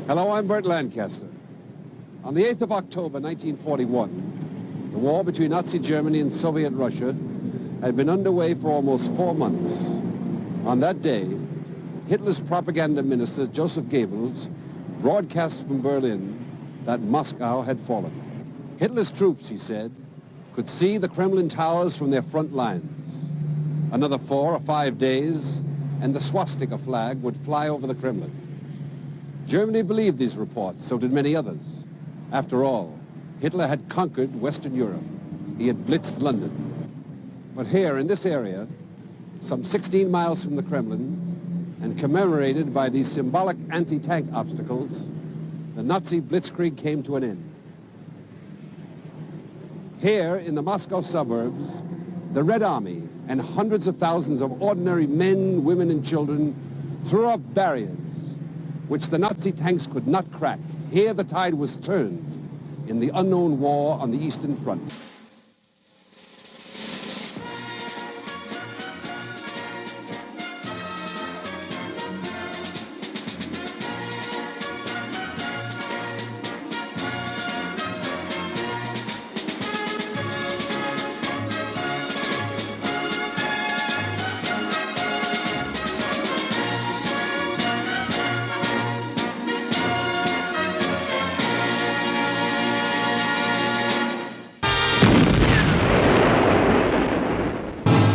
Hello, I'm Burt Lancaster. On the 8th of October, 1941, the war between Nazi Germany and Soviet Russia had been underway for almost 4 months. On that day, Hitler's propaganda minister, Joseph Goebbels, broadcast from Berlin that Moscow had fallen. Hitler's troops, he said, could see the Kremlin towers from their front lines. Another 4 or 5 days, and the swastika flag would fly over the Kremlin. Germany believed these reports, so did many others. After all, Hitler had conquered Western Europe. He had blitzed London. But here, in this area, some 16 miles from the Kremlin, and commemorated by these symbolic anti-tank obstacles, the Nazi blitzkrieg came to an end. Here, in the Moscow suburbs, the Red Army and hundreds of thousands of ordinary men, women, and children threw up barriers which the Nazi tanks could not crack. Here the tide was turned in the unknown war on the Eastern Front.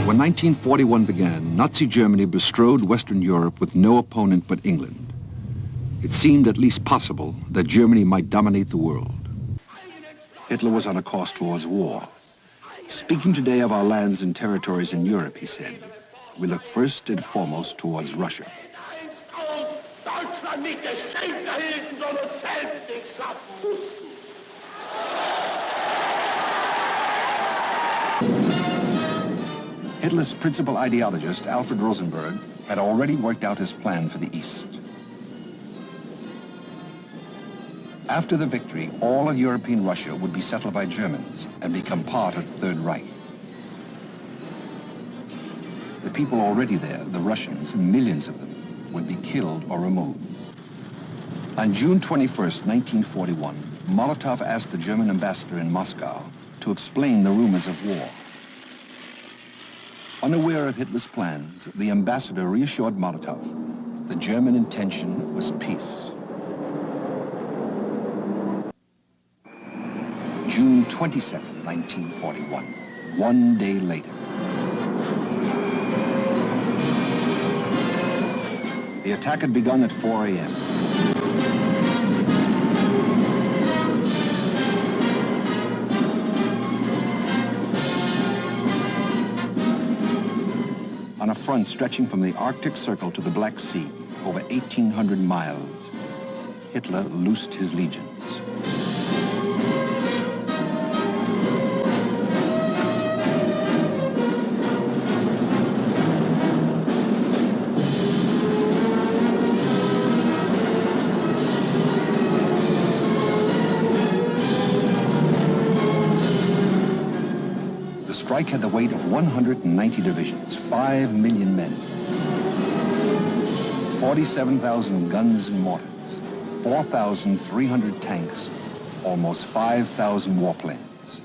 When 1941 began, Nazi Germany bestrode Western Europe with no opponent but England. It seemed at least possible that Germany might dominate the world. Hitler was on a course towards war. Speaking today of our lands and territories in Europe, he said, we look first and foremost towards Russia. Hitler's principal ideologist, Alfred Rosenberg, had already worked out his plan for the East. After the victory, all of European Russia would be settled by Germans and become part of the Third Reich. The people already there, the Russians, millions of them, would be killed or removed. On June 21st, 1941, Molotov asked the German ambassador in Moscow to explain the rumors of war. Unaware of Hitler's plans, the ambassador reassured Molotov that the German intention was peace. June 22, 1941, one day later. The attack had begun at 4 a.m. On a front stretching from the Arctic Circle to the Black Sea, over 1,800 miles, Hitler loosed his legions. The strike had the weight of 190 divisions, 5 million men, 47,000 guns and mortars, 4,300 tanks, almost 5,000 warplanes.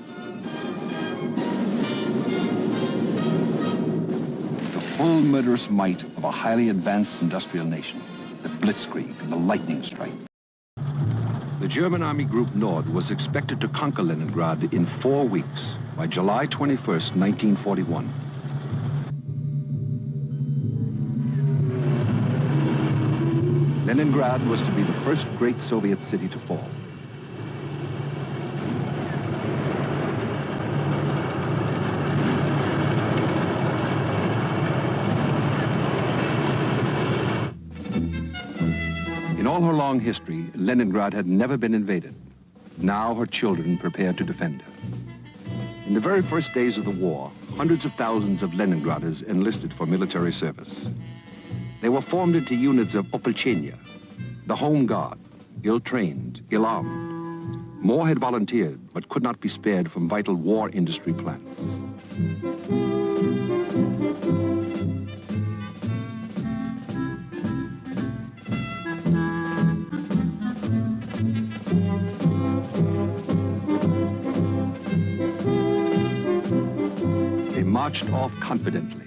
The full murderous might of a highly advanced industrial nation, the blitzkrieg, the lightning strike. The German Army Group Nord was expected to conquer Leningrad in 4 weeks, by July 21st, 1941. Leningrad was to be the first great Soviet city to fall. In all her long history, Leningrad had never been invaded. Now her children prepared to defend her. In the very first days of the war, hundreds of thousands of Leningraders enlisted for military service. They were formed into units of Opolchenia, the home guard, ill-trained, ill-armed. More had volunteered, but could not be spared from vital war industry plants. marched off confidently,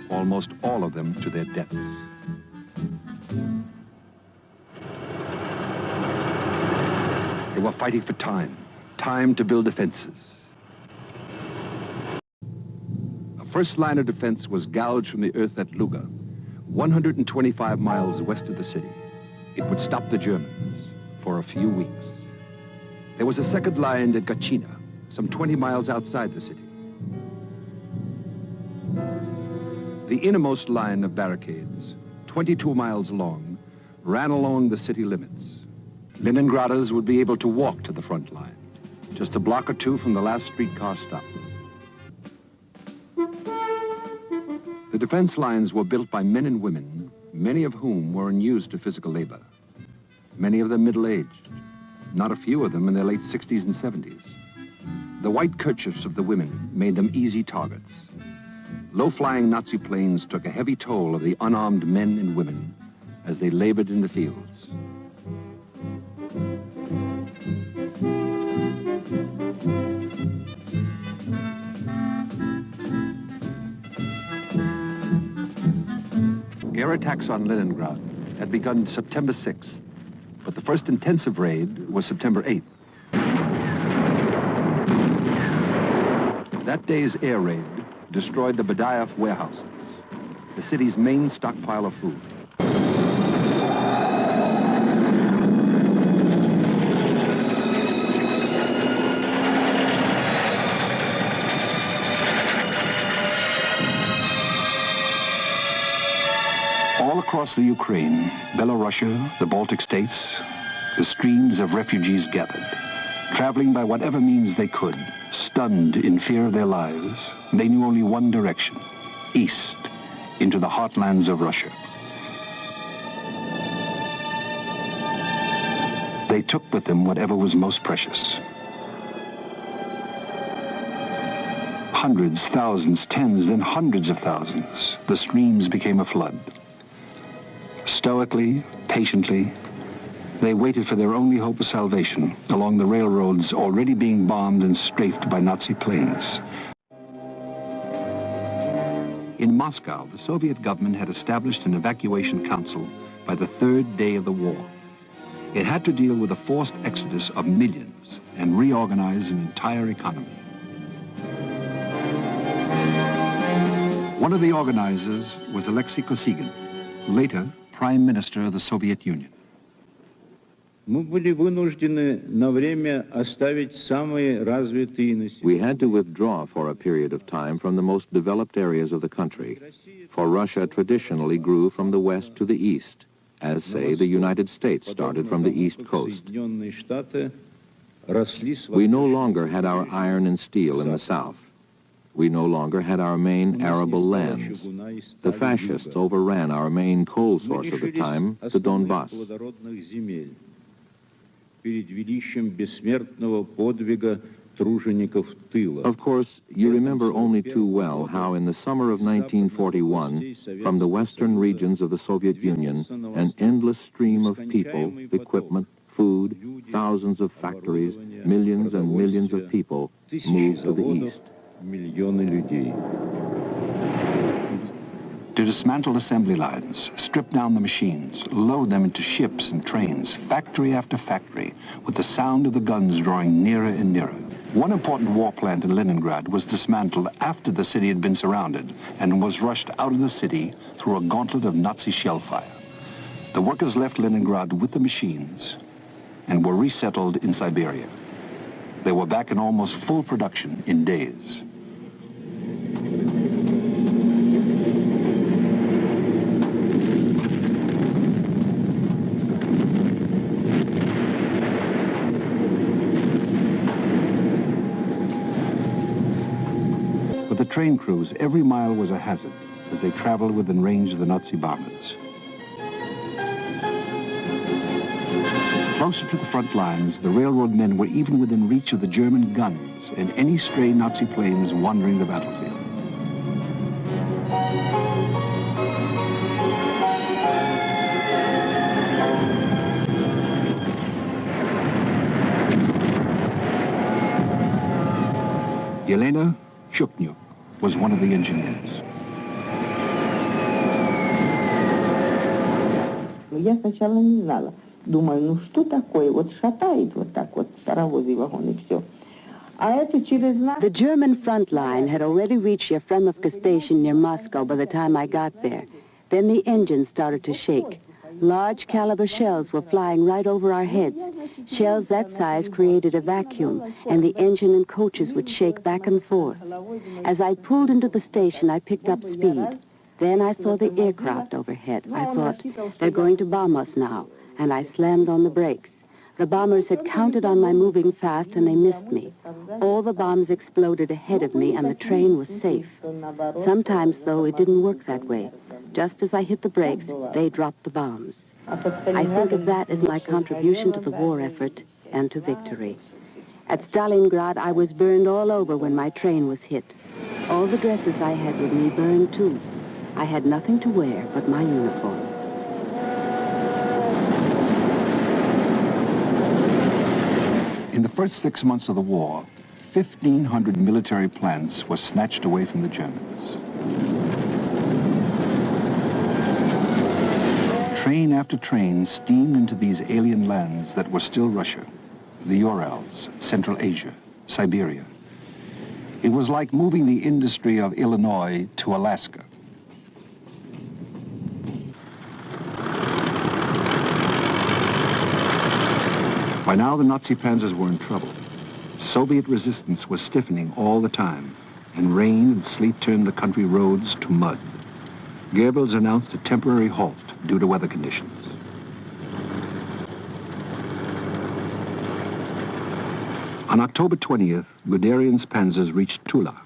almost all of them to their deaths. They were fighting for time to build defenses. A first line of defense was gouged from the earth at Luga, 125 miles west of the city. It would stop the Germans for a few weeks. There was a second line at Gacina, some 20 miles outside the city. The innermost line of barricades, 22 miles long, ran along the city limits. Leningraders would be able to walk to the front line, just a block or two from the last streetcar stop. The defense lines were built by men and women, many of whom were unused to physical labor. Many of them middle-aged, not a few of them in their late 60s and 70s. The white kerchiefs of the women made them easy targets. Low-flying Nazi planes took a heavy toll of the unarmed men and women as they labored in the fields. Air attacks on Leningrad had begun September 6th, but the first intensive raid was September 8th. That day's air raid destroyed the Badaev warehouses, the city's main stockpile of food. All across the Ukraine, Belorussia, the Baltic states, the streams of refugees gathered. Traveling by whatever means they could, stunned in fear of their lives, they knew only one direction, east, into the heartlands of Russia. They took with them whatever was most precious. Hundreds, thousands, tens, then hundreds of thousands, the streams became a flood. Stoically, patiently, they waited for their only hope of salvation along the railroads already being bombed and strafed by Nazi planes. In Moscow, the Soviet government had established an evacuation council by the third day of the war. It had to deal with a forced exodus of millions and reorganize an entire economy. One of the organizers was Alexei Kosygin, later Prime Minister of the Soviet Union. We had to withdraw for a period of time from the most developed areas of the country, for Russia traditionally grew from the west to the east, as, say, the United States started from the east coast. We no longer had our iron and steel in the south. We no longer had our main arable lands. The fascists overran our main coal source of the time, the Donbass. Of course, you remember only too well how in the summer of 1941, from the western regions of the Soviet Union, an endless stream of people, equipment, food, thousands of factories, millions and millions of people moved to the east. To dismantle assembly lines, strip down the machines, load them into ships and trains, factory after factory, with the sound of the guns drawing nearer and nearer. One important war plant in Leningrad was dismantled after the city had been surrounded and was rushed out of the city through a gauntlet of Nazi shell fire. The workers left Leningrad with the machines and were resettled in Siberia. They were back in almost full production in days. For the train crews, every mile was a hazard as they traveled within range of the Nazi bombers. Closer to the front lines, the railroad men were even within reach of the German guns and any stray Nazi planes wandering the battlefield. Yelena Shuknyuk, was one of the engineers. Я сначала не знала. Думаю, ну что такое? Вот шатает вот так вот паровозы, вагон и все. А это через нас... The German front line had already reached Yefremovka station near Moscow by the time I got there. Then the engines started to shake. Large caliber shells were flying right over our heads. Shells that size created a vacuum, and the engine and coaches would shake back and forth. As I pulled into the station, I picked up speed. Then I saw the aircraft overhead. I thought, they're going to bomb us now, and I slammed on the brakes. The bombers had counted on my moving fast, and they missed me. All the bombs exploded ahead of me, and the train was safe. Sometimes, though, it didn't work that way. Just as I hit the brakes, they dropped the bombs. I think of that as my contribution to the war effort and to victory. At Stalingrad, I was burned all over when my train was hit. All the dresses I had with me burned, too. I had nothing to wear but my uniform. In the first 6 months of the war, 1,500 military plants were snatched away from the Germans. Train after train steamed into these alien lands that were still Russia, the Urals, Central Asia, Siberia. It was like moving the industry of Illinois to Alaska. By now, the Nazi panzers were in trouble. Soviet resistance was stiffening all the time, and rain and sleet turned the country roads to mud. Goebbels announced a temporary halt due to weather conditions. On October 20th, Guderian's panzers reached Tula,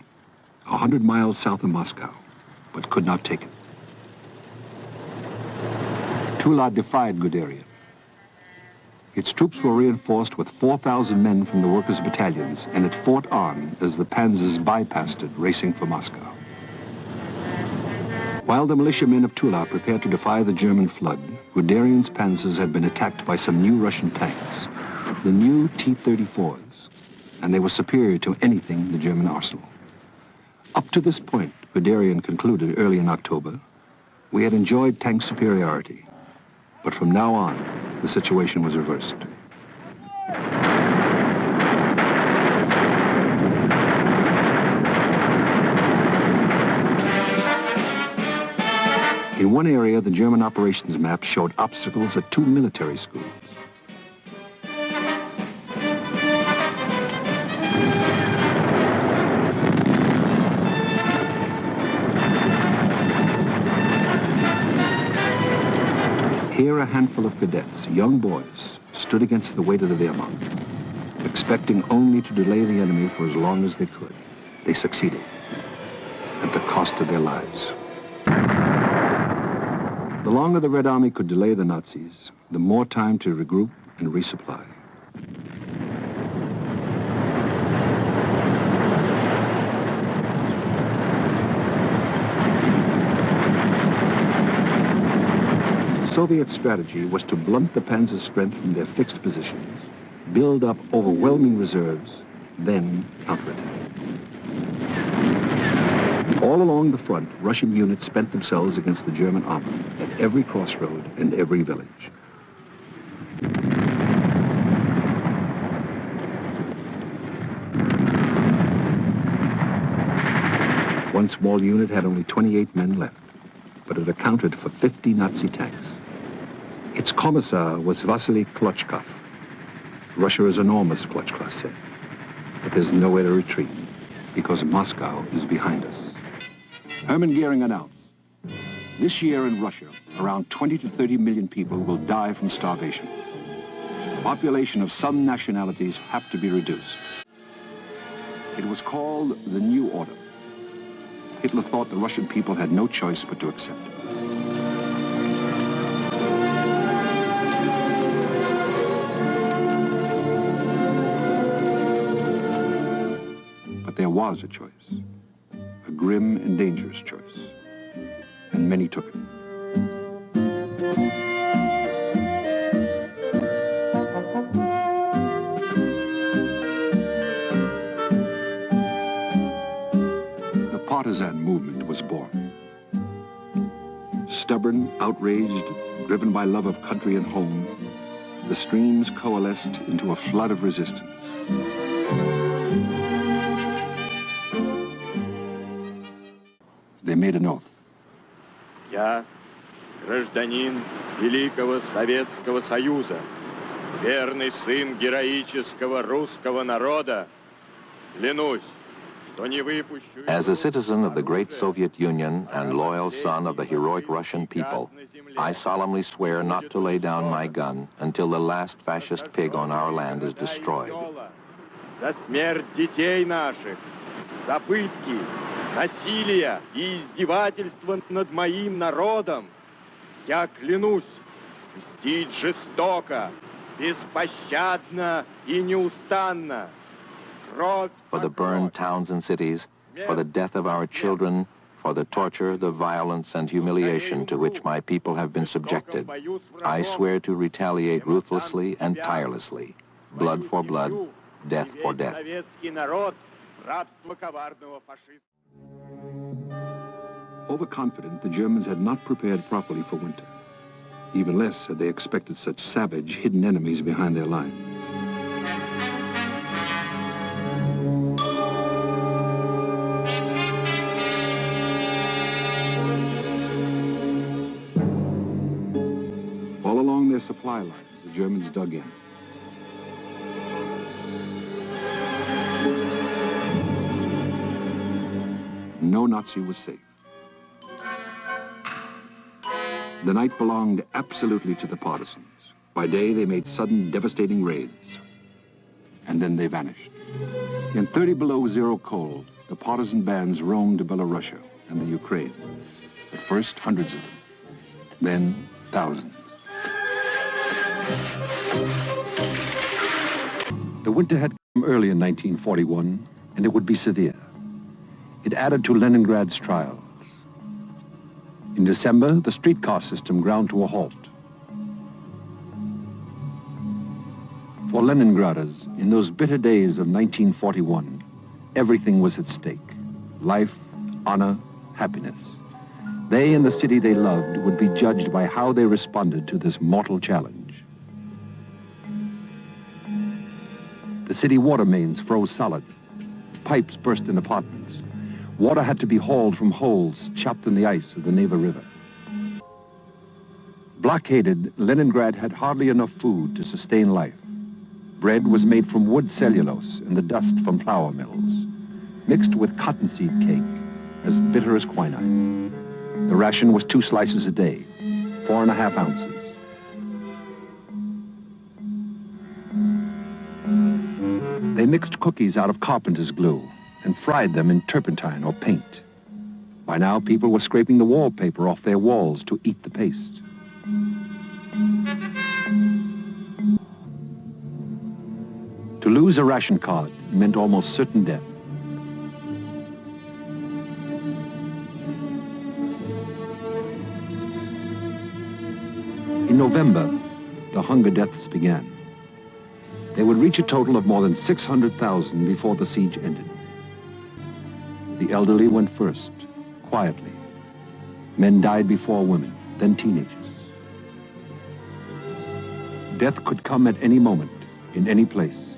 100 miles south of Moscow, but could not take it. Tula defied Guderian. Its troops were reinforced with 4,000 men from the workers' battalions, and it fought on as the panzers bypassed it, racing for Moscow. While the militiamen of Tula prepared to defy the German flood, Guderian's panzers had been attacked by some new Russian tanks, the new T-34s, and they were superior to anything in the German arsenal. Up to this point, Guderian concluded early in October, we had enjoyed tank superiority, but from now on, the situation was reversed. In one area, the German operations map showed obstacles at 2 military schools. Here, a handful of cadets, young boys, stood against the weight of the Wehrmacht, expecting only to delay the enemy for as long as they could. They succeeded, at the cost of their lives. The longer the Red Army could delay the Nazis, the more time to regroup and resupply. Soviet strategy was to blunt the panzer's strength from their fixed positions, build up overwhelming reserves, then counterattack. All along the front, Russian units spent themselves against the German army at every crossroad and every village. One small unit had only 28 men left, but it accounted for 50 Nazi tanks. Its commissar was Vasily Klochkov. Russia is enormous, Klochkov said, but there's nowhere to retreat because Moscow is behind us. Hermann Goering announced, this year in Russia, around 20 to 30 million people will die from starvation. The population of some nationalities have to be reduced. It was called the New Order. Hitler thought the Russian people had no choice but to accept it. But there was a choice, a grim and dangerous choice, and many took it. partisan movement was born. Stubborn, outraged, driven by love of country and home, the streams coalesced into a flood of resistance. They made an oath. Я, гражданин Великого Советского Союза, верный сын героического русского народа, клянусь, что не выпущу... As a citizen of the great Soviet Union and loyal son of the heroic Russian people, I solemnly swear not to lay down my gun until the last fascist pig on our land is destroyed. За смерть детей наших, за пытки, насилие и издевательство над моим народом, я клянусь мстить жестоко, беспощадно и неустанно. For the burned towns and cities, for the death of our children, for the torture, the violence, and humiliation to which my people have been subjected, I swear to retaliate ruthlessly and tirelessly, blood for blood, death for death. Overconfident, the Germans had not prepared properly for winter. Even less had they expected such savage, hidden enemies behind their lines. All along their supply lines, the Germans dug in. No Nazi was safe. The night belonged absolutely to the partisans. By day, they made sudden, devastating raids. And then they vanished. In 30 below zero cold, the partisan bands roamed Belorussia and the Ukraine. At first, hundreds of them. Then, thousands. The winter had come early in 1941, and it would be severe. It added to Leningrad's trials. In December, the streetcar system ground to a halt. For Leningraders, in those bitter days of 1941, everything was at stake. Life, honor, happiness. They and the city they loved would be judged by how they responded to this mortal challenge. The city water mains froze solid. Pipes burst in apartments. Water had to be hauled from holes chopped in the ice of the Neva River. Blockaded, Leningrad had hardly enough food to sustain life. Bread was made from wood cellulose and the dust from flour mills, mixed with cottonseed cake, as bitter as quinine. The ration was 2 slices a day, 4.5 ounces. They mixed cookies out of carpenter's glue and fried them in turpentine or paint. By now, people were scraping the wallpaper off their walls to eat the paste. To lose a ration card meant almost certain death. In November, the hunger deaths began. They would reach a total of more than 600,000 before the siege ended. The elderly went first, quietly. Men died before women, then teenagers. Death could come at any moment, in any place.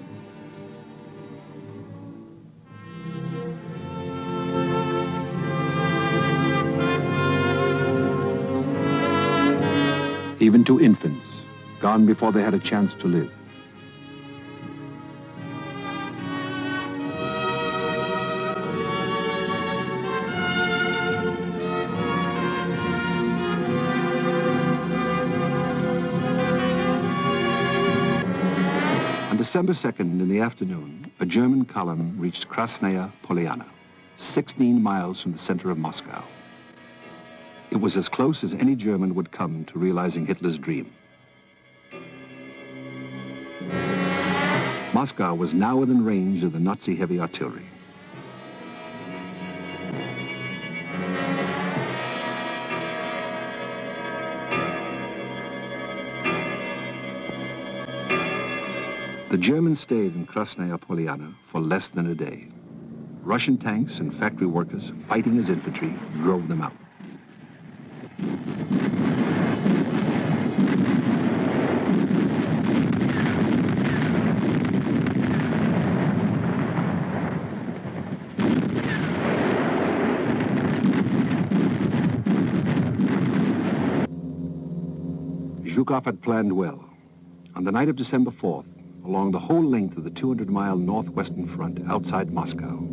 Even to infants, gone before they had a chance to live. On December 2nd in the afternoon, a German column reached Krasnaya Polyana, 16 miles from the center of Moscow. It was as close as any German would come to realizing Hitler's dream. Moscow was now within range of the Nazi heavy artillery. The Germans stayed in Krasnaya Polyana for less than a day. Russian tanks and factory workers fighting as infantry drove them out. Zhukov had planned well. On the night of December 4th, along the whole length of the 200-mile northwestern front outside Moscow,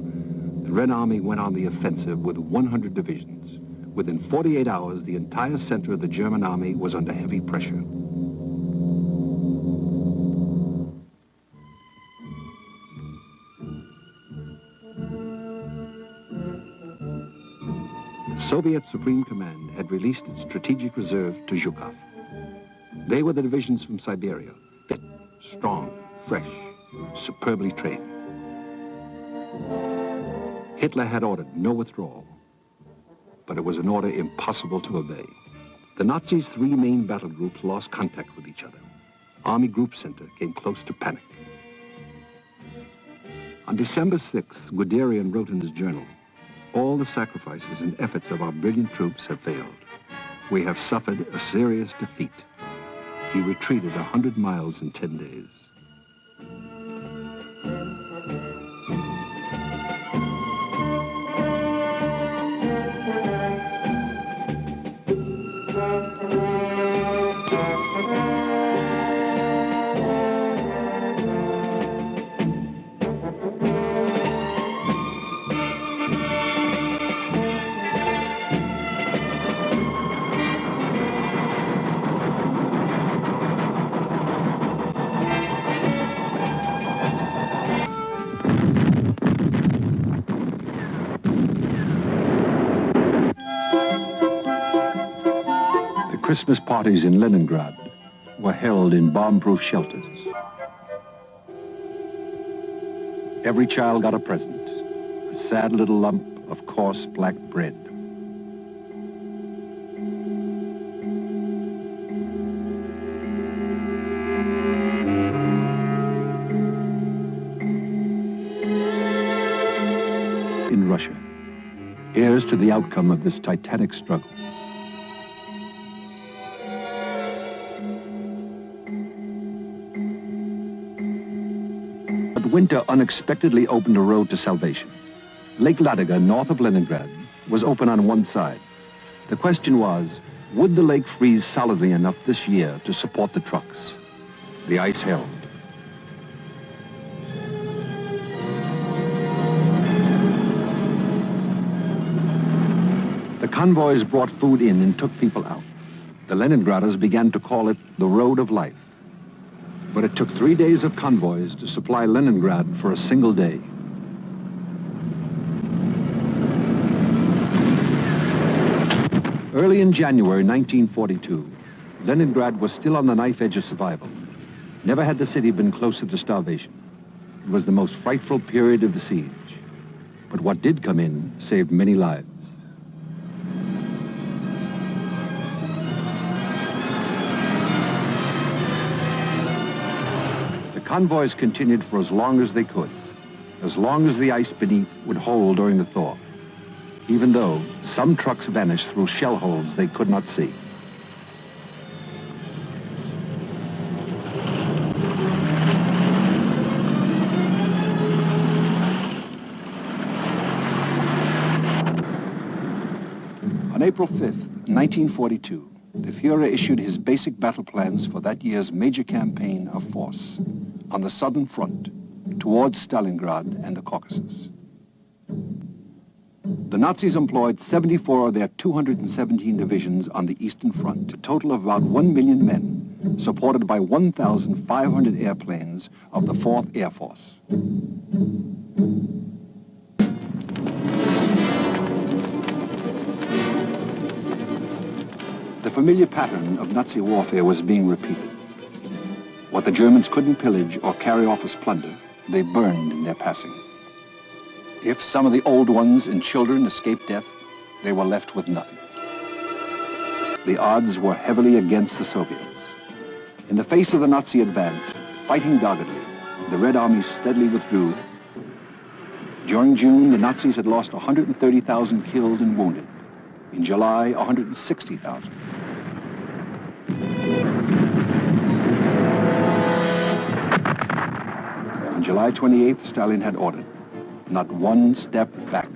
the Red Army went on the offensive with 100 divisions. Within 48 hours, the entire center of the German army was under heavy pressure. The Soviet Supreme Command had released its strategic reserve to Zhukov. They were the divisions from Siberia, fit, strong, fresh, superbly trained. Hitler had ordered no withdrawal, but it was an order impossible to obey. The Nazis' three main battle groups lost contact with each other. Army Group Center came close to panic. On December 6th, Guderian wrote in his journal, "All the sacrifices and efforts of our brilliant troops have failed. We have suffered a serious defeat." He retreated 100 miles in 10 days. Christmas parties in Leningrad were held in bomb-proof shelters. Every child got a present, a sad little lump of coarse black bread. In Russia, heirs to the outcome of this titanic struggle. Winter unexpectedly opened a road to salvation. Lake Ladoga, north of Leningrad, was open on one side. The question was, would the lake freeze solidly enough this year to support the trucks? The ice held. The convoys brought food in and took people out. The Leningraders began to call it the Road of Life. But it took 3 days of convoys to supply Leningrad for a single day. Early in January 1942, Leningrad was still on the knife edge of survival. Never had the city been closer to starvation. It was the most frightful period of the siege. But what did come in saved many lives. Convoys continued for as long as they could, as long as the ice beneath would hold during the thaw, even though some trucks vanished through shell holes they could not see. On April 5th, 1942, the Führer issued his basic battle plans for that year's major campaign of force on the southern front towards Stalingrad and the Caucasus. The Nazis employed 74 of their 217 divisions on the Eastern Front, a total of about 1 million men, supported by 1,500 airplanes of the 4th Air Force. The familiar pattern of Nazi warfare was being repeated. What the Germans couldn't pillage or carry off as plunder, they burned in their passing. If some of the old ones and children escaped death, they were left with nothing. The odds were heavily against the Soviets. In the face of the Nazi advance, fighting doggedly, the Red Army steadily withdrew During June, the Nazis had lost 130,000 killed and wounded. In July, 160,000. On July 28th, Stalin had ordered, not one step back.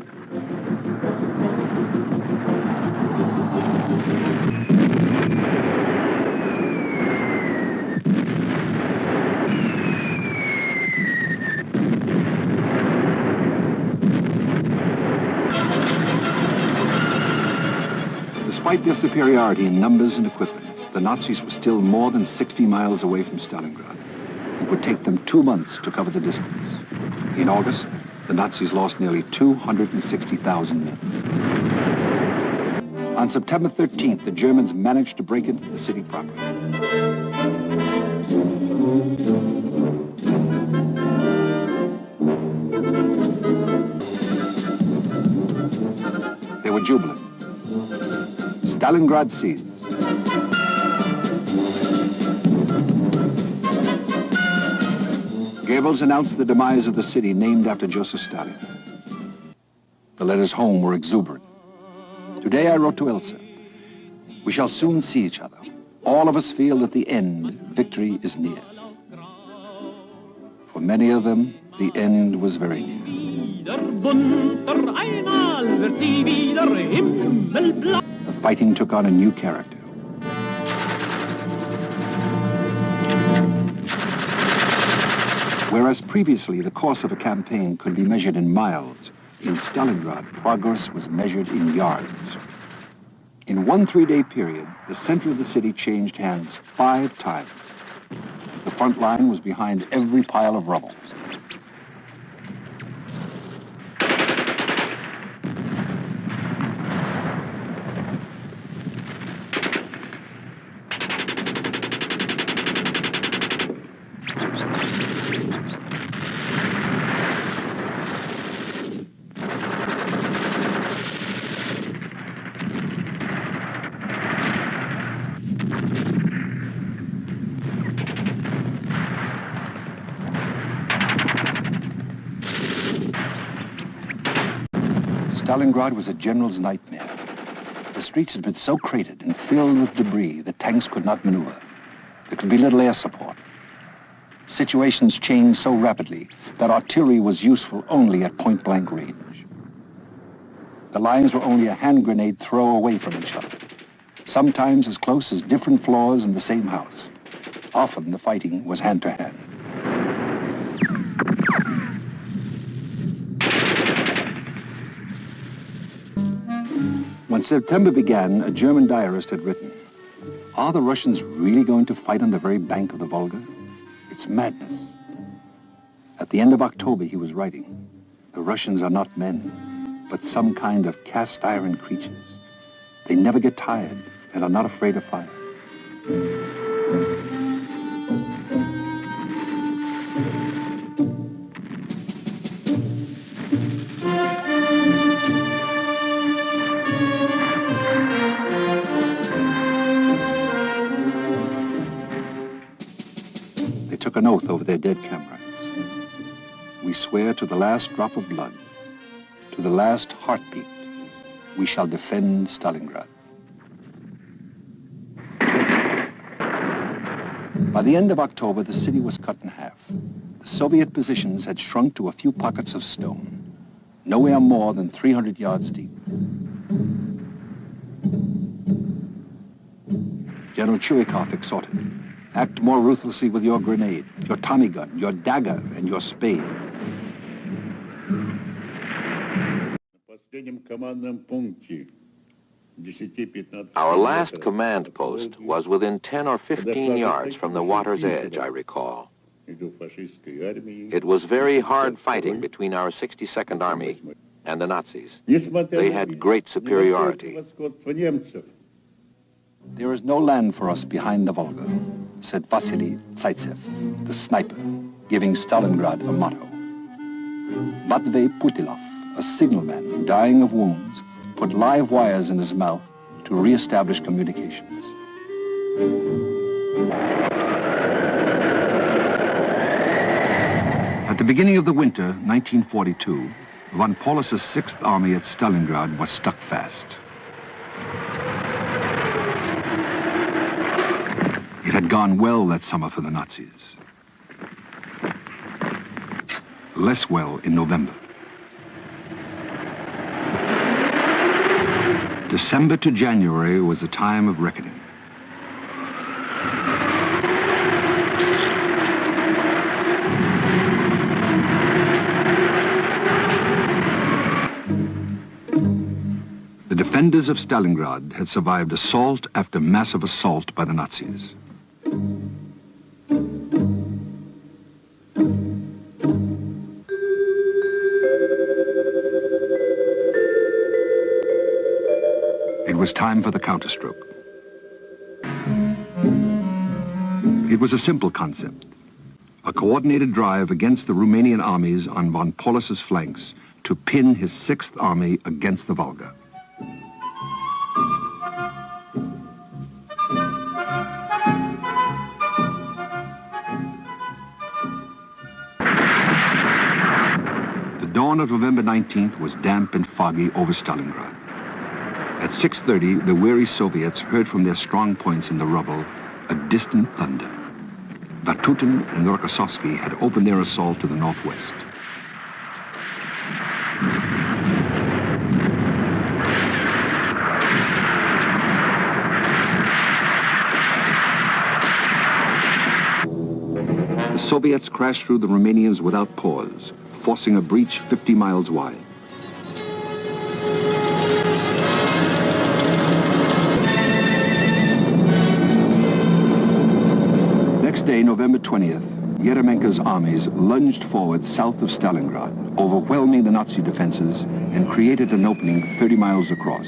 Despite their superiority in numbers and equipment, the Nazis were still more than 60 miles away from Stalingrad. It would take them 2 months to cover the distance. In August, the Nazis lost nearly 260,000 men. On September 13th, the Germans managed to break into the city proper. They were jubilant. Stalingrad seized. Goebbels announced the demise of the city named after Joseph Stalin. The letters home were exuberant. Today I wrote to Elsa, we shall soon see each other. All of us feel at the end, victory is near. For many of them, the end was very near. The fighting took on a new character. Whereas previously the course of a campaign could be measured in miles, in Stalingrad, progress was measured in yards. In one 3-day period, the center of the city changed hands 5 times. The front line was behind every pile of rubble. Stalingrad was a general's nightmare. The streets had been so cratered and filled with debris that tanks could not maneuver. There could be little air support. Situations changed so rapidly that artillery was useful only at point-blank range. The lines were only a hand grenade throw away from each other, sometimes as close as different floors in the same house. Often the fighting was hand-to-hand. When September began, a German diarist had written, "Are the Russians really going to fight on the very bank of the Volga? It's madness." At the end of October, he was writing, "The Russians are not men, but some kind of cast iron creatures. They never get tired and are not afraid of fire." Took an oath over their dead comrades. "We swear to the last drop of blood, to the last heartbeat, we shall defend Stalingrad." By the end of October, the city was cut in half. The Soviet positions had shrunk to a few pockets of stone, nowhere more than 300 yards deep. General Churikov exhorted, "Act more ruthlessly with your grenade, your Tommy gun, your dagger, and your spade." Our last command post was within 10 or 15 yards from the water's edge, I recall. It was very hard fighting between our 62nd Army and the Nazis. They had great superiority. "There is no land for us behind the Volga," said Vasily Zaitsev, the sniper, giving Stalingrad a motto. Matvey Putilov, a signalman dying of wounds, put live wires in his mouth to re-establish communications. At the beginning of the winter, 1942, Von Paulus's 6th Army at Stalingrad was stuck fast. It had gone well that summer for the Nazis. Less well in November. December to January was a time of reckoning. The defenders of Stalingrad had survived assault after massive assault by the Nazis. It was time for the counterstroke. It was a simple concept. A coordinated drive against the Romanian armies on von Paulus's flanks to pin his 6th Army against the Volga. The dawn of November 19th was damp and foggy over Stalingrad. At 6:30, the weary Soviets heard from their strong points in the rubble a distant thunder. Vatutin and Rokossovsky had opened their assault to the northwest. The Soviets crashed through the Romanians without pause, forcing a breach 50 miles wide. Next day, November 20th, Yeremenko's armies lunged forward south of Stalingrad, overwhelming the Nazi defenses and created an opening 30 miles across.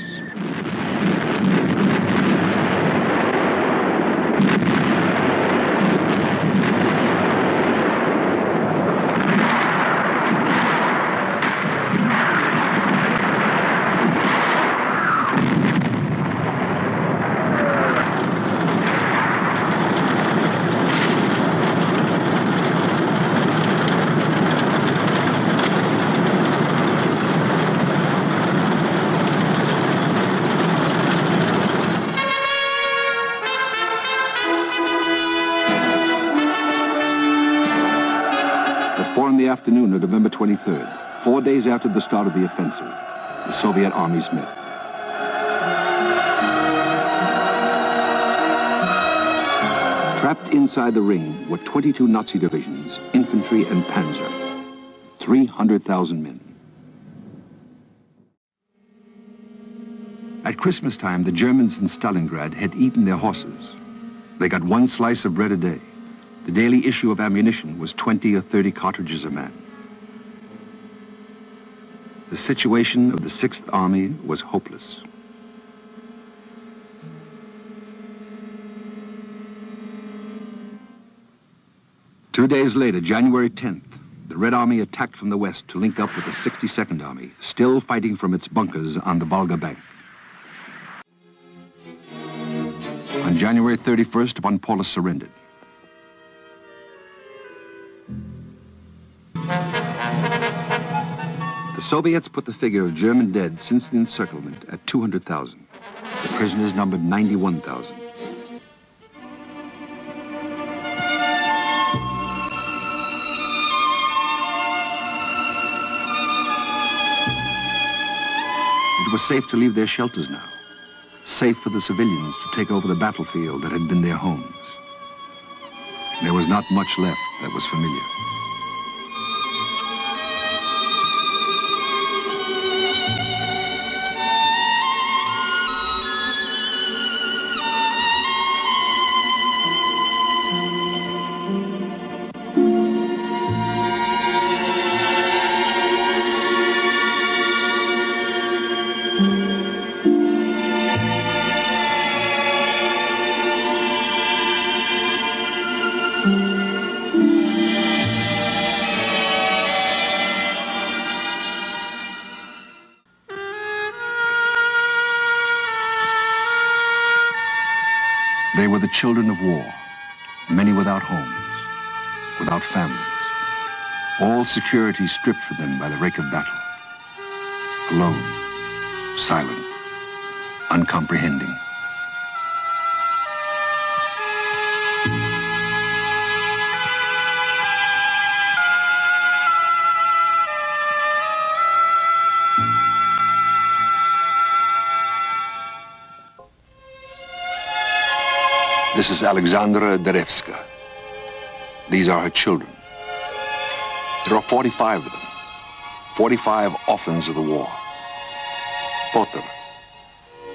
Afternoon of November 23rd, 4 days after the start of the offensive, the Soviet armies met. Trapped inside the ring were 22 Nazi divisions, infantry and panzer, 300,000 men. At Christmas time, the Germans in Stalingrad had eaten their horses. They got one slice of bread a day. The daily issue of ammunition was 20 or 30 cartridges a man. The situation of the 6th Army was hopeless. Two days later, January 10th, the Red Army attacked from the west to link up with the 62nd Army, still fighting from its bunkers on the Volga bank. On January 31st, von Paulus surrendered. The Soviets put the figure of German dead since the encirclement at 200,000. The prisoners numbered 91,000. It was safe to leave their shelters now. Safe for the civilians to take over the battlefield that had been their homes. There was not much left that was familiar. They were the children of war, many without homes, without families, all security stripped from them by the rake of battle. alone, silent, uncomprehending. This is Alexandra Derevska. These are her children. There are 45 of them, 45 orphans of the war. Piotr,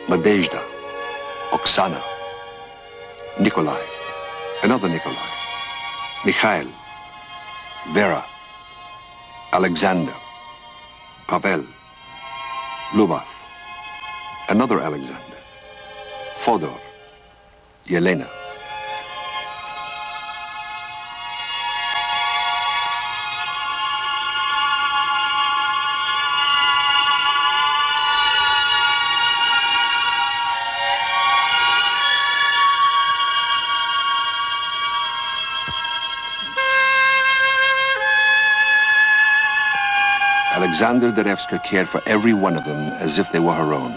Nadezhda, Oksana, Nikolai, another Nikolai, Mikhail, Vera, Alexander, Pavel, Lubov, another Alexander, Fodor, Yelena. Alexandra Derevska cared for every one of them as if they were her own.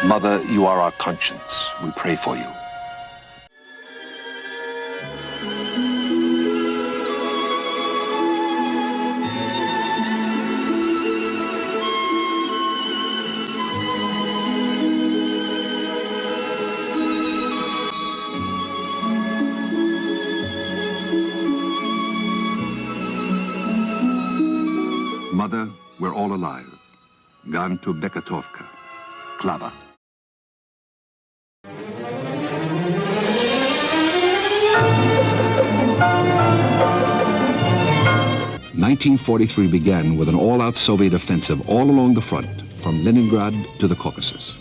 Mother, you are our conscience. We pray for you. Mother, we're all alive. Gone to Bekatovka, Klava. 1943 began with an all-out Soviet offensive all along the front, from Leningrad to the Caucasus.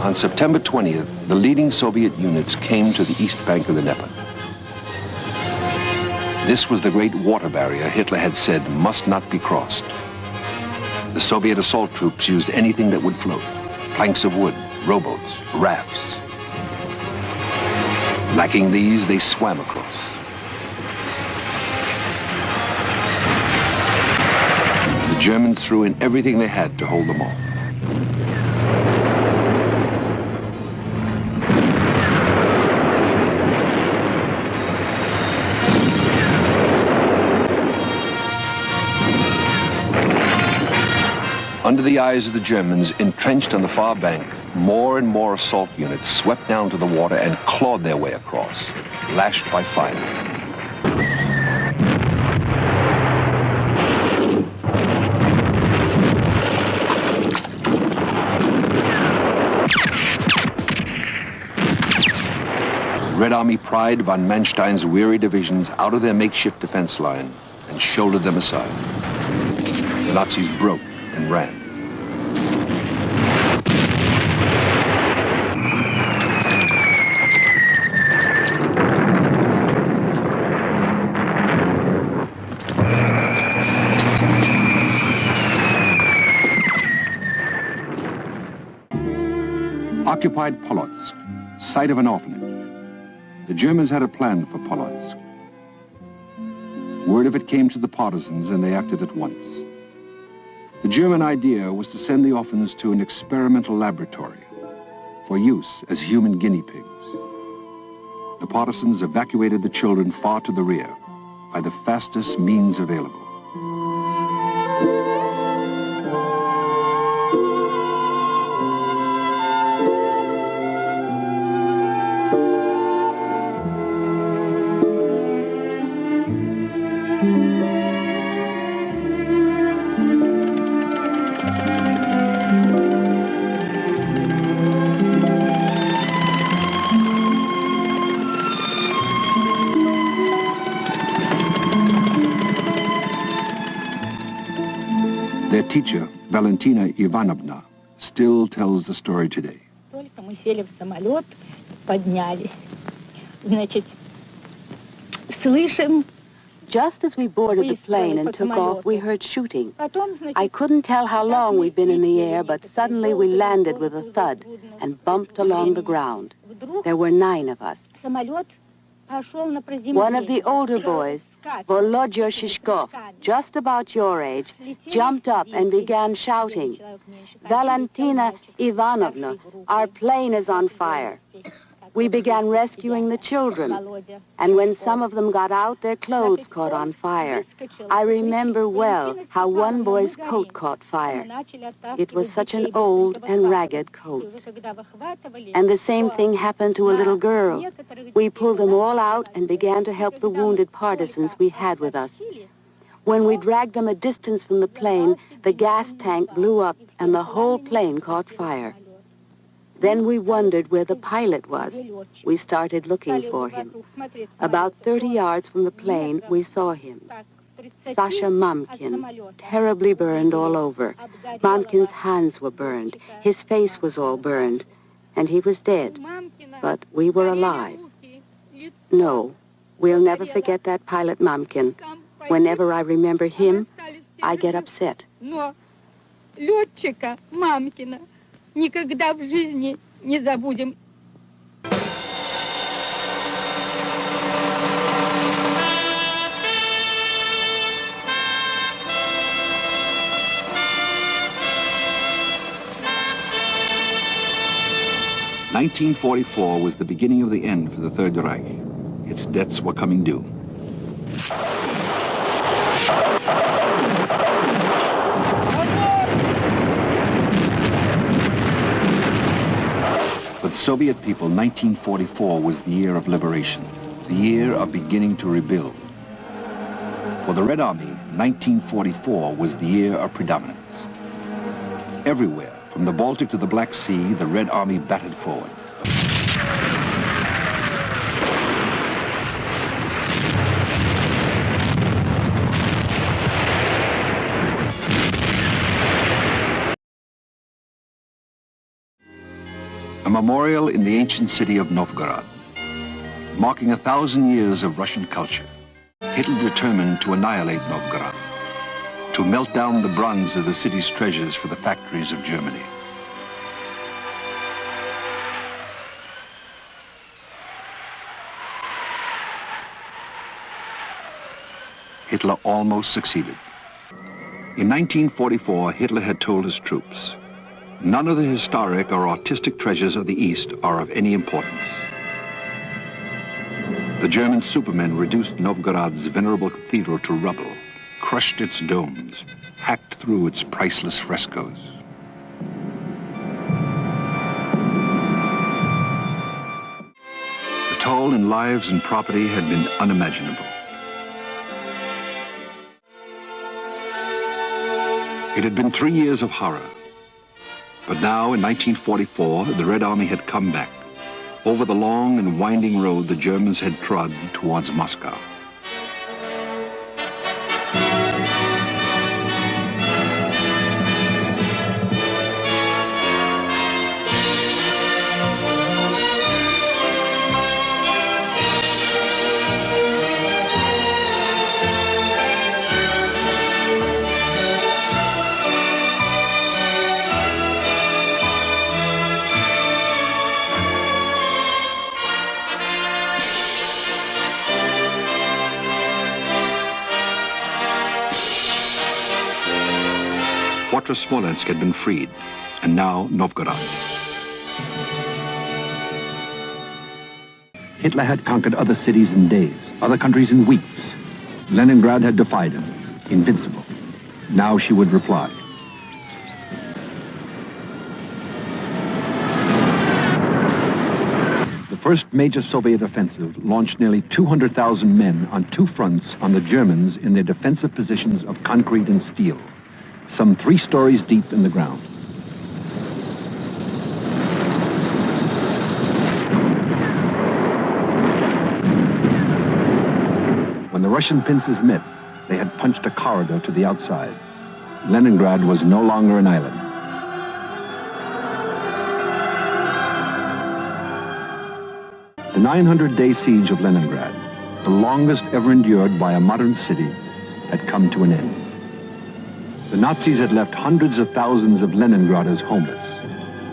On September 20th, the leading Soviet units came to the east bank of the Dnieper. This was the great water barrier Hitler had said must not be crossed. The Soviet assault troops used anything that would float, planks of wood, rowboats, rafts. Lacking these, they swam across. The Germans threw in everything they had to hold them off. Under the eyes of the Germans, entrenched on the far bank, more and more assault units swept down to the water and clawed their way across, lashed by fire. The Red Army pried von Manstein's weary divisions out of their makeshift defense line and shouldered them aside. The Nazis broke and ran. Occupied Polotsk, site of an orphanage. The Germans had a plan for Polotsk. Word of it came to the partisans and they acted at once. The German idea was to send the orphans to an experimental laboratory for use as human guinea pigs. The partisans evacuated the children far to the rear by the fastest means available. Their teacher, Valentina Ivanovna, still tells the story today. Только мы сели в самолет, поднялись. Значит, слышим. Just as we boarded the plane and took off, we heard shooting. I couldn't tell how long we'd been in the air, but suddenly we landed with a thud and bumped along the ground. There were 9 of us. One of the older boys, Volodya Shishkov, just about your age, jumped up and began shouting, "Valentina Ivanovna, our plane is on fire." We began rescuing the children, and when some of them got out, their clothes caught on fire. I remember well how one boy's coat caught fire. It was such an old and ragged coat. And the same thing happened to a little girl. We pulled them all out and began to help the wounded partisans we had with us. When we dragged them a distance from the plane, the gas tank blew up and the whole plane caught fire. Then we wondered where the pilot was. We started looking for him. About 30 yards from the plane, we saw him. Sasha Mamkin, terribly burned all over. Mamkin's hands were burned. His face was all burned. And he was dead. But we were alive. No, we'll never forget that pilot Mamkin. Whenever I remember him, I get upset. Летчика Мамкина никогда в жизни не забудем. (1944) was the beginning of the end for the Third Reich. Its debts were coming due. For the Soviet people, 1944 was the year of liberation, the year of beginning to rebuild. For the Red Army, 1944 was the year of predominance. Everywhere, from the Baltic to the Black Sea, the Red Army battered forward. A memorial in the ancient city of Novgorod, marking 1,000 years of Russian culture. Hitler determined to annihilate Novgorod, to melt down the bronze of the city's treasures for the factories of Germany. Hitler almost succeeded. In 1944, Hitler had told his troops, "None of the historic or artistic treasures of the East are of any importance." The German supermen reduced Novgorod's venerable cathedral to rubble, crushed its domes, hacked through its priceless frescoes. The toll in lives and property had been unimaginable. It had been 3 years of horror. But now, in 1944, the Red Army had come back over the long and winding road the Germans had trod towards Moscow. Fortress Smolensk had been freed, and now Novgorod. Hitler had conquered other cities in days, other countries in weeks. Leningrad had defied him, invincible. Now she would reply. The first major Soviet offensive launched nearly 200,000 men on 2 fronts on the Germans in their defensive positions of concrete and steel, some 3 stories deep in the ground. When the Russian pincers met, they had punched a corridor to the outside. Leningrad was no longer an island. The 900-day siege of Leningrad, the longest ever endured by a modern city, had come to an end. The Nazis had left hundreds of thousands of Leningraders homeless,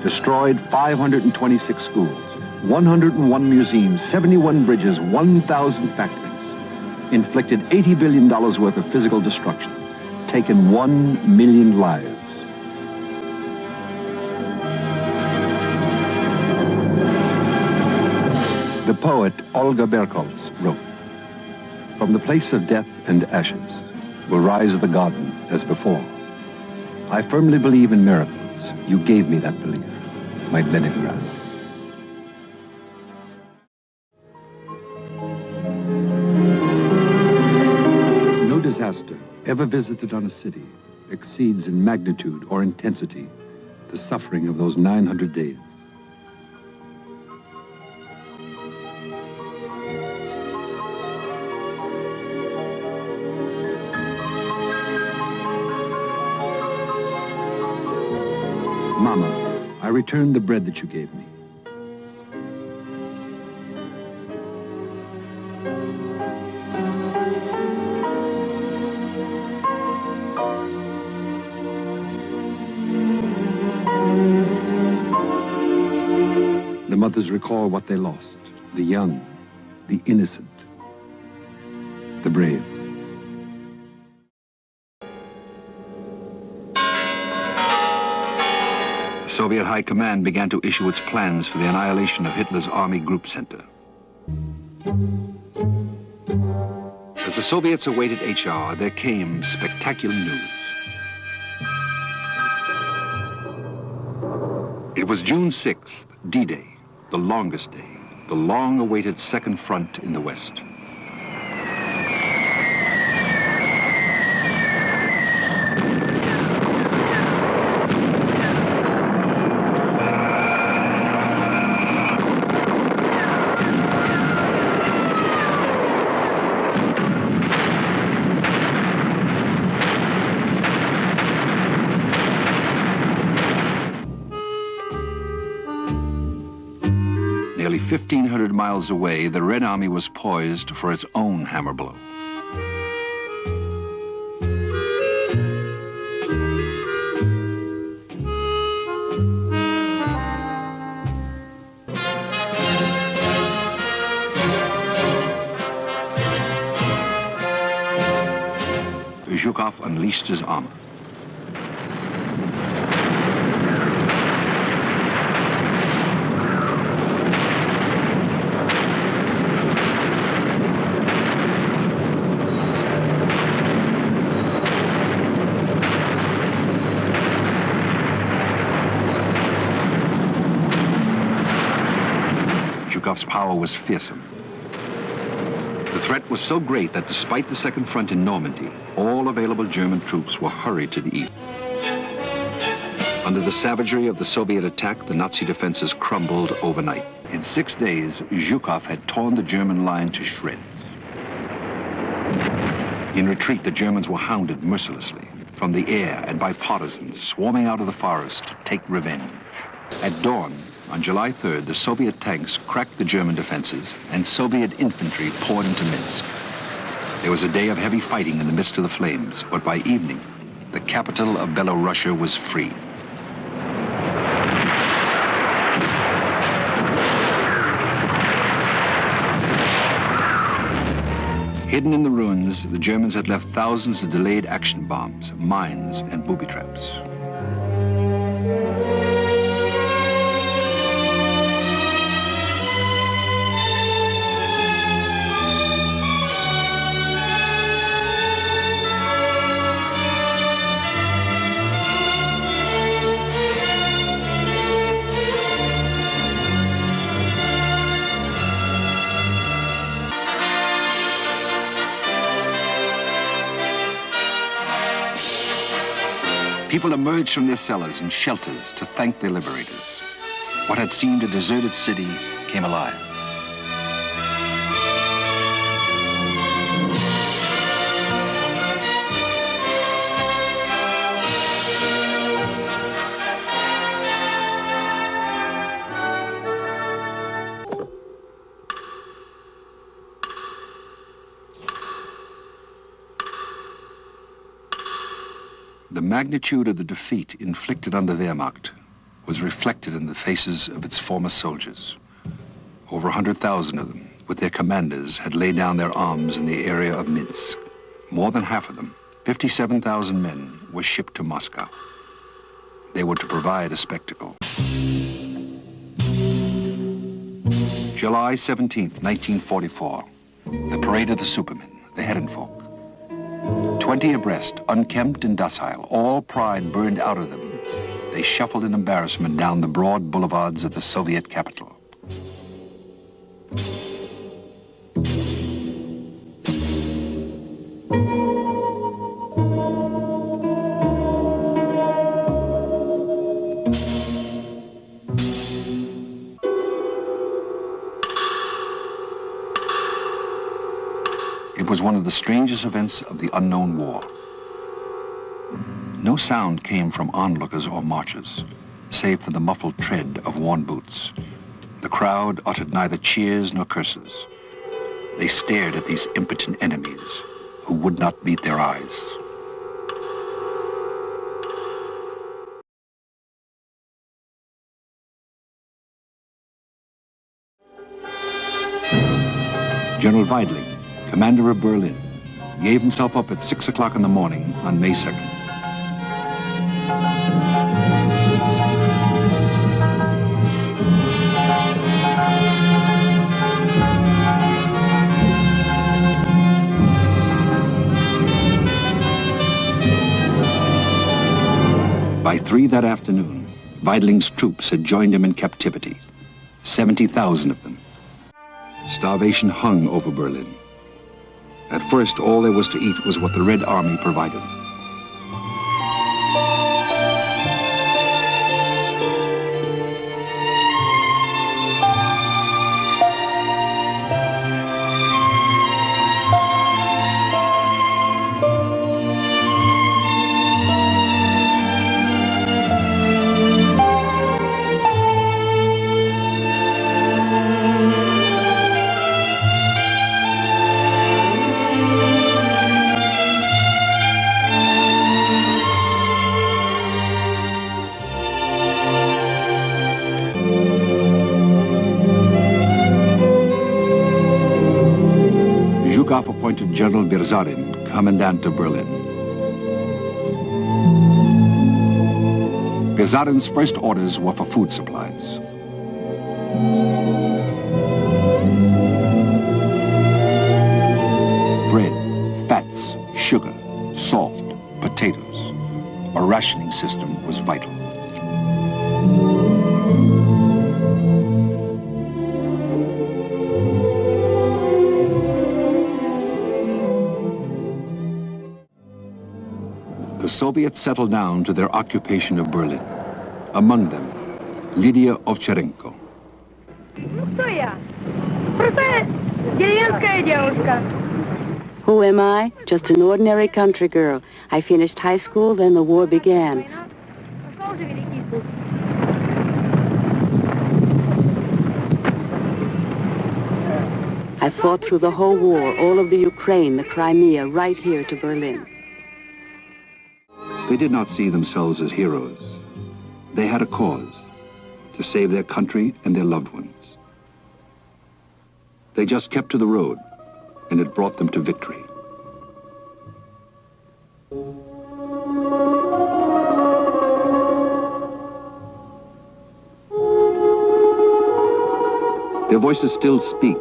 destroyed 526 schools, 101 museums, 71 bridges, 1,000 factories, inflicted $80 billion worth of physical destruction, taken 1 million lives. The poet Olga Berkholz wrote, "From the place of death and ashes will rise the garden as before. I firmly believe in miracles. You gave me that belief, my Leningrad." No disaster ever visited on a city exceeds in magnitude or intensity the suffering of those 900 days. Mama, I returned the bread that you gave me. The mothers recall what they lost, the young, the innocent, the brave. Soviet High Command began to issue its plans for the annihilation of Hitler's Army Group Center. As the Soviets awaited HR, there came spectacular news. It was June 6th, D-Day, the longest day, the long-awaited Second Front in the West. Nearly 1,500 miles away, the Red Army was poised for its own hammer blow. Zhukov unleashed his armor. Zhukov's power was fearsome. The threat was so great that despite the Second Front in Normandy, all available German troops were hurried to the east. Under the savagery of the Soviet attack, the Nazi defenses crumbled overnight. In 6 days, Zhukov had torn the German line to shreds. In retreat, the Germans were hounded mercilessly from the air and by partisans swarming out of the forest to take revenge. At dawn, on July 3rd, the Soviet tanks cracked the German defenses and Soviet infantry poured into Minsk. There was a day of heavy fighting in the midst of the flames, but by evening, the capital of Belorussia was free. Hidden in the ruins, the Germans had left thousands of delayed action bombs, mines, and booby traps. People emerged from their cellars and shelters to thank their liberators. What had seemed a deserted city came alive. The magnitude of the defeat inflicted on the Wehrmacht was reflected in the faces of its former soldiers. Over 100,000 of them, with their commanders, had laid down their arms in the area of Minsk. More than half of them, 57,000 men, were shipped to Moscow. They were to provide a spectacle. July 17th, 1944. The parade of the Supermen, the Herrenvolk. 20 abreast, unkempt and docile, all pride burned out of them. They shuffled in embarrassment down the broad boulevards of the Soviet capital. It was one of the strangest events of the unknown war. No sound came from onlookers or marchers, save for the muffled tread of worn boots. The crowd uttered neither cheers nor curses. They stared at these impotent enemies who would not meet their eyes. General Weidling, commander of Berlin, gave himself up at 6 o'clock in the morning on May 2nd. By 3 that afternoon, Weidling's troops had joined him in captivity, 70,000 of them. Starvation hung over Berlin. At first, all there was to eat was what the Red Army provided. Zhukov appointed General Berzarin commandant of Berlin. Berzarin's first orders were for food supplies. Bread, fats, sugar, salt, potatoes. A rationing system was vital. The Soviets settled down to their occupation of Berlin. Among them, Lydia Ovcharenko. Who am I? Just an ordinary country girl. I finished high school, then the war began. I fought through the whole war, all of the Ukraine, the Crimea, right here to Berlin. They did not see themselves as heroes. They had a cause, to save their country and their loved ones. They just kept to the road, and it brought them to victory. Their voices still speak.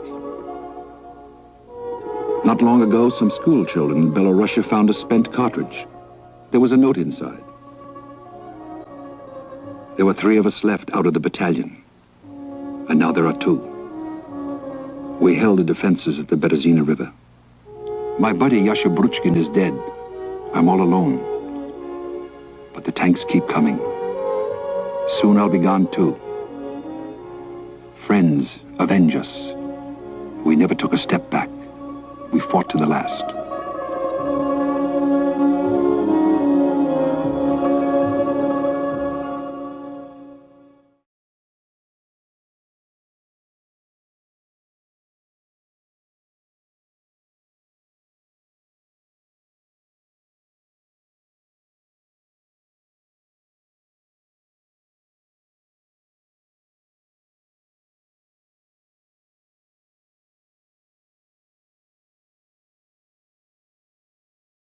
Not long ago, some school children in Belarusia found a spent cartridge. There was a note inside. There were 3 of us left out of the battalion, and now there are 2. We held the defenses of the Berezina River. My buddy Yasha Bruchkin is dead. I'm all alone. But the tanks keep coming. Soon I'll be gone too. Friends, avenge us. We never took a step back. We fought to the last.